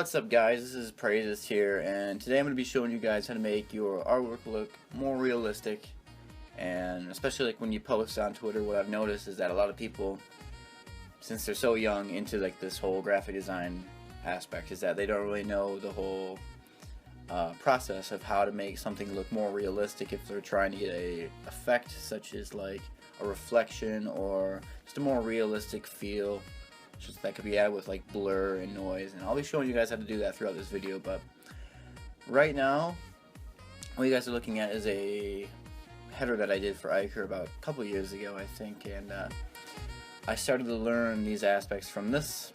What's up, guys? This is Praizist here, and today I'm going to be showing you guys how to make your artwork look more realistic. And especially like when you post on Twitter, what I've noticed is that a lot of people, since they're so young into like this whole graphic design aspect, is that they don't really know the whole process of how to make something look more realistic if they're trying to get a effect such as like a reflection or just a more realistic feel. That could be added with like blur and noise, and I'll be showing you guys how to do that throughout this video. But right now what you guys are looking at is a header that I did for Iker about a couple years ago, I think, and I started to learn these aspects from this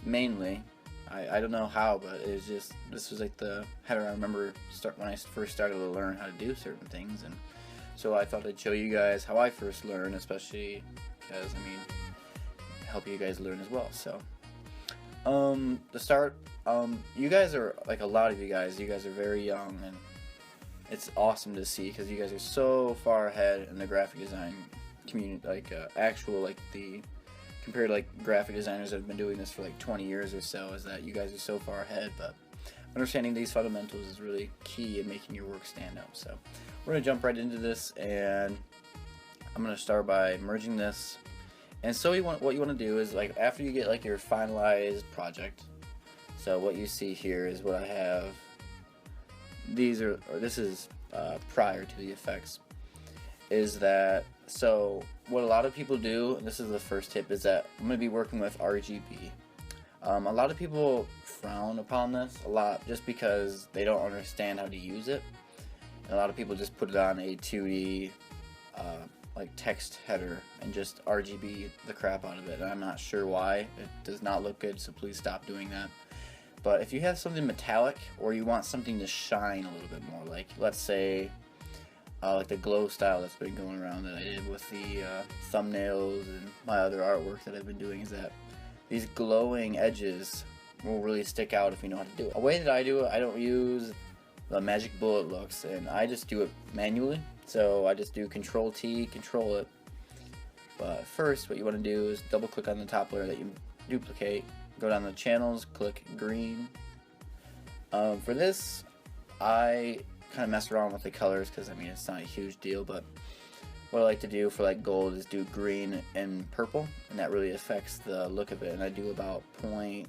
mainly. I don't know how, but it was just, this was like the header I remember when I first started to learn how to do certain things, and so I thought I'd show you guys how I first learned, especially because, I mean, help you guys learn as well. So to start, you guys are, like, a lot of you guys are very young, and it's awesome to see because you guys are so far ahead in the graphic design community, like compared to like graphic designers that have been doing this for like 20 years or so, is that you guys are so far ahead. But understanding these fundamentals is really key in making your work stand out. So we're gonna jump right into this, and I'm gonna start by merging this. And so what you want to do is, like, after you get like your finalized project, so what you see here is what I have. This is prior to the effects. Is that, so what a lot of people do, and this is the first tip, is that I'm going to be working with RGB. A lot of people frown upon this a lot just because they don't understand how to use it. And a lot of people just put it on a 2D like text header and just RGB the crap out of it, and I'm not sure why. It does not look good, so please stop doing that. But if you have something metallic, or you want something to shine a little bit more, like let's say like the glow style that's been going around that I did with the thumbnails and my other artwork that I've been doing, is that these glowing edges will really stick out if you know how to do it. A way that I do it, I don't use the magic bullet looks, and I just do it manually. So I just do Control T, control it. But first what you want to do is double click on the top layer that you duplicate, go down to channels, click green. For this I kind of mess around with the colors because, I mean, it's not a huge deal, but what I like to do for like gold is do green and purple, and that really affects the look of it. And I do about 0.8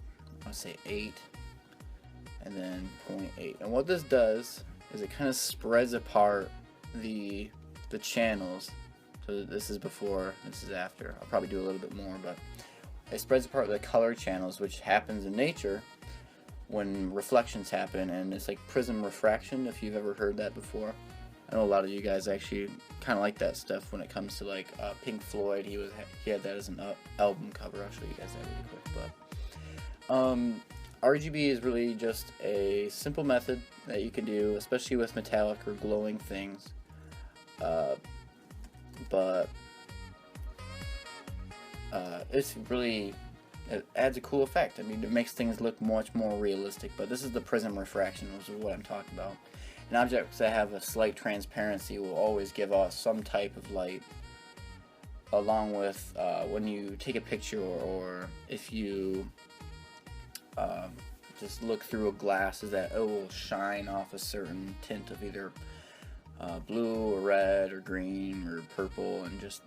and then 0.8, and what this does is it kind of spreads apart the channels. So this is before, this is after. I'll probably do a little bit more, but it spreads apart the color channels, which happens in nature when reflections happen, and it's like prism refraction, if you've ever heard that before. I know a lot of you guys actually kind of like that stuff when it comes to like Pink Floyd. He had that as an album cover. I'll show you guys that really quick. But RGB is really just a simple method that you can do, especially with metallic or glowing things. But it adds a cool effect. I mean, it makes things look much more realistic. But this is the prism refraction, which is what I'm talking about. And objects that have a slight transparency will always give off some type of light, along with when you take a picture, or if you just look through a glass, is that it will shine off a certain tint of either blue or red or green or purple, and just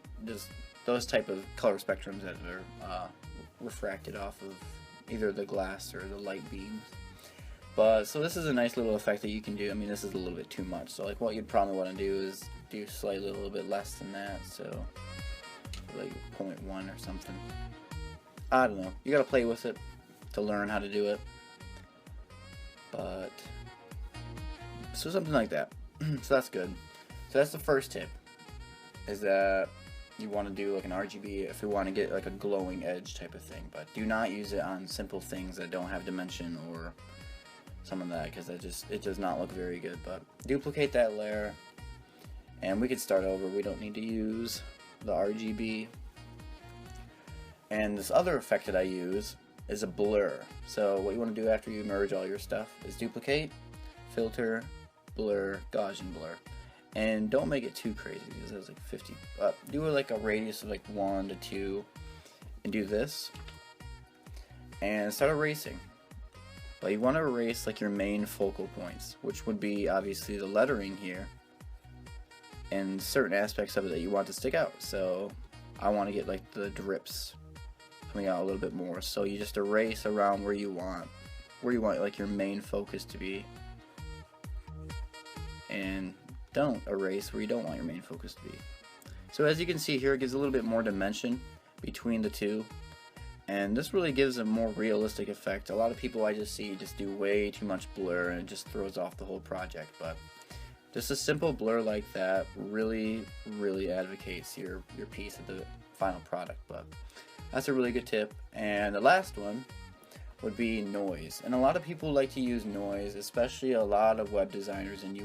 those type of color spectrums that are refracted off of either the glass or the light beams. But so this is a nice little effect that you can do. I mean, this is a little bit too much, so like what you'd probably want to do is do slightly a little bit less than that, so like 0.1 or something. I don't know, you gotta play with it to learn how to do it. But so something like that. So that's good. So that's the first tip, is that you want to do like an RGB if you want to get like a glowing edge type of thing, but do not use it on simple things that don't have dimension or some of that, because it does not look very good. But duplicate that layer, and we could start over. We don't need to use the RGB. And this other effect that I use is a blur. So what you want to do after you merge all your stuff is duplicate, filter, blur, Gaussian blur, and don't make it too crazy because it was like 50. Do like a radius of like 1 to 2, and do this, and start erasing. but you want to erase like your main focal points, which would be obviously the lettering here and certain aspects of it that you want to stick out. So I want to get like the drips coming out a little bit more, so you just erase around where you want like your main focus to be, and don't erase where you don't want your main focus to be. So as you can see here, it gives a little bit more dimension between the two, and this really gives a more realistic effect. A lot of people I just see just do way too much blur, and it just throws off the whole project, but just a simple blur like that really advocates your piece of the final product. But that's a really good tip. And the last one would be noise. And a lot of people like to use noise, especially a lot of web designers and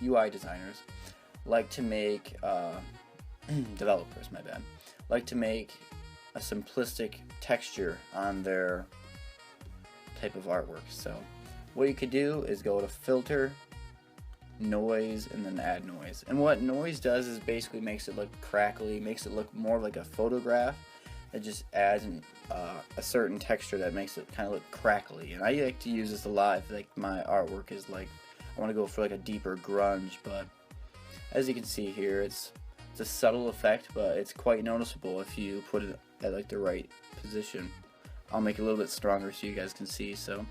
UI designers like to make developers, my bad, like to make a simplistic texture on their type of artwork. So what you could do is go to filter, noise, and then add noise. And what noise does is basically makes it look crackly, makes it look more like a photograph. It just adds a certain texture that makes it kind of look crackly. And I like to use this a lot if like my artwork is like, I want to go for like a deeper grunge. But as you can see here, it's a subtle effect, but it's quite noticeable if you put it at like the right position. I'll make it a little bit stronger so you guys can see. So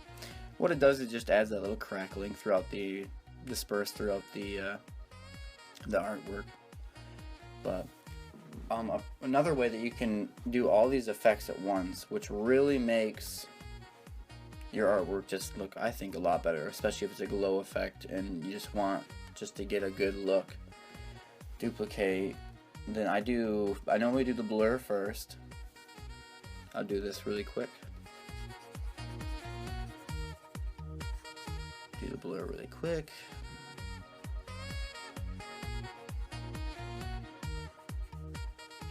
what it does is just adds that little crackling throughout the dispersed throughout the artwork. But another way that you can do all these effects at once, which really makes your artwork just look, I think, a lot better, especially if it's a glow effect and you just want just to get a good look. Duplicate. Then I normally do the blur first. I'll do this really quick. Do the blur really quick.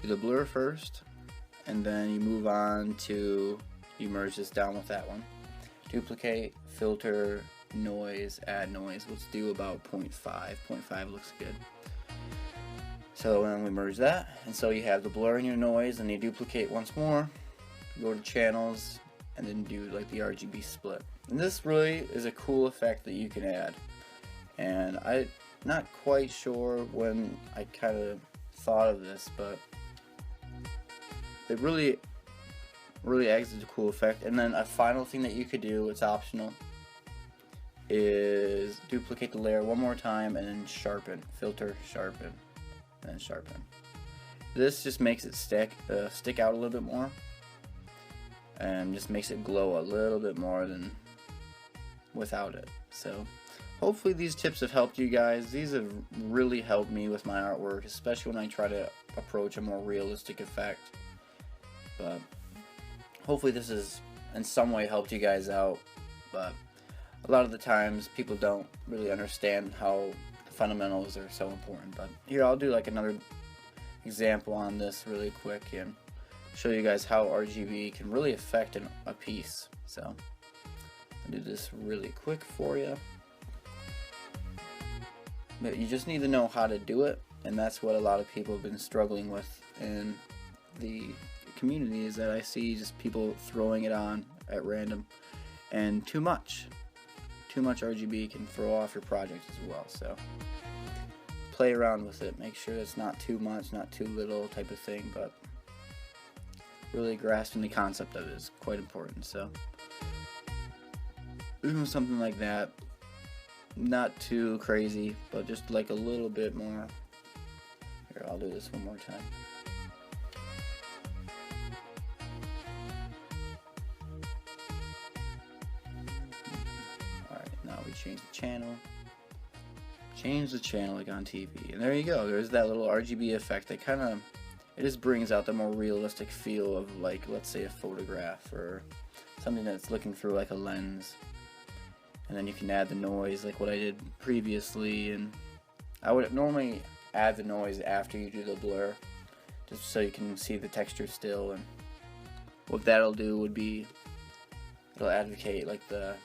Do the blur first, and then you move on to, you merge this down with that one. Duplicate, filter, noise, add noise. Let's do about 0.5. 0.5 looks good. So then we merge that, and so you have the blur and your noise, and you duplicate once more, go to channels, and then do like the RGB split. And this really is a cool effect that you can add. And I'm not quite sure when I kind of thought of this, but it really adds a cool effect. And then a final thing that you could do, it's optional, is duplicate the layer one more time and then sharpen. Filter, sharpen, and then sharpen. This just makes it stick out a little bit more, and just makes it glow a little bit more than without it. So hopefully these tips have helped you guys. These have really helped me with my artwork, especially when I try to approach a more realistic effect. But hopefully this has in some way helped you guys out. But a lot of the times people don't really understand how the fundamentals are so important. But here, I'll do like another example on this really quick and show you guys how RGB can really affect a piece. So I'll do this really quick for you. But you just need to know how to do it, and that's what a lot of people have been struggling with in the community, is that I see just people throwing it on at random, and too much RGB can throw off your project as well. So play around with it, make sure it's not too much, not too little type of thing, but really grasping the concept of it is quite important. So even something like that, not too crazy, but just like a little bit more. Here, I'll do this one more time. Alright, now we change the channel. Change the channel like on TV. And there you go. There's that little RGB effect that kind of, it just brings out the more realistic feel of, like, let's say a photograph or something that's looking through like a lens. And then you can add the noise like what I did previously, and I would normally add the noise after you do the blur, just so you can see the texture still. And what that'll do would be, it'll advocate like the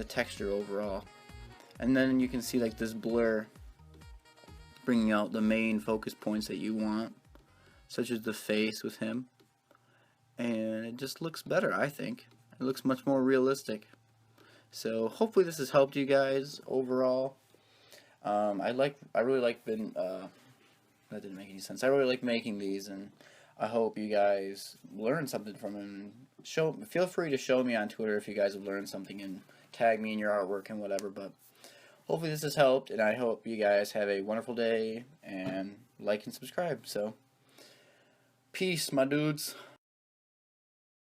texture overall. And then you can see like this blur bringing out the main focus points that you want, such as the face with him, and it just looks better. I think it looks much more realistic. So hopefully this has helped you guys overall. I really like that didn't make any sense. I really like making these, and I hope you guys learned something from them. Feel free to show me on Twitter if you guys have learned something and tag me in your artwork and whatever. But hopefully this has helped, and I hope you guys have a wonderful day and like and subscribe. So peace, my dudes.